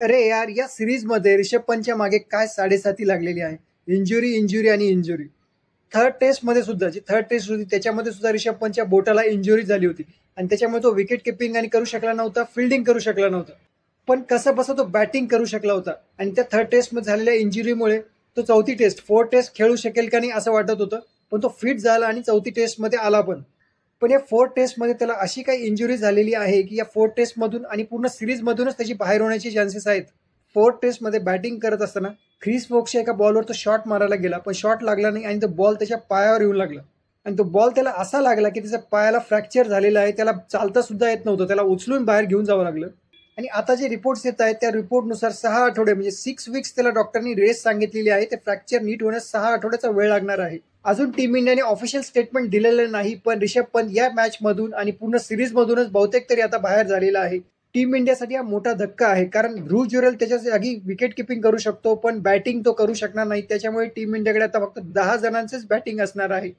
अरे यार, या सिरीजमध्ये रिषभ पंतच्या मागे काय साडेसाती लागलेली आहे. इंजुरी, इंजुरी आणि इंजुरी. थर्ड टेस्टमध्ये सुद्धा, जी थर्ड टेस्ट होती त्याच्यामध्ये सुद्धा रिषभ पंतच्या बोटाला इंजुरी झाली होती आणि त्याच्यामुळे तो विकेट किपिंग आणि करू शकला नव्हता, फिल्डिंग करू शकला नव्हता. पण कसं बसं तो बॅटिंग करू शकला होता आणि त्या थर्ड टेस्टमध्ये झालेल्या इंजुरीमुळे तो चौथी टेस्ट, फोर्थ टेस्ट खेळू शकेल का नाही असं वाटत होतं. पण तो फिट झाला आणि चौथी टेस्टमध्ये आला पण. पण या फोर्थ टेस्टमध्ये त्याला अशी काही इंजुरी झालेली आहे की या फोर्थ टेस्टमधून आणि पूर्ण सिरीजमधूनच त्याची बाहेर होण्याचे चान्सेस आहेत. फोर्थ टेस्टमध्ये बॅटिंग करत असताना ख्रिस वोक्सच्या एका बॉलवर तो शॉट मारायला गेला, पण शॉट लागला नाही आणि तो बॉल त्याच्या पायावर येऊन लागला. आणि तो बॉल त्याला असा लागला की त्याच्या पायाला फ्रॅक्चर झालेला आहे, त्याला चालता सुद्धा येत नव्हतं, त्याला उचलून बाहेर घेऊन जावं लागलं. आणि आता जे रिपोर्ट्स येत आहेत त्या रिपोर्टनुसार 6 आठवडे म्हणजे 6 वीक्स त्याला डॉक्टरनी रेस्ट सांगितलेली आहे. ते फ्रॅक्चर नीट होण्यास 6 आठवड्याचा वेळ लागणार आहे. अजून टीम इंडियाने ऑफिशियल स्टेटमेंट दिलेलं नाही, पण रिषभ पंत या मॅच मधून आणि पूर्ण सिरीज मधूनच बहुतेक तरी आता बाहेर झालेला आहे. टीम इंडियासाठी हा मोठा धक्का आहे, कारण ध्रुव जुरेल त्याच्या जागी विकेट किपिंग करू शकतो, पण बॅटिंग तो करू शकणार नाही. त्याच्यामुळे टीम इंडियाकडे आता फक्त 10 जणांचेच बॅटिंग असणार आहे.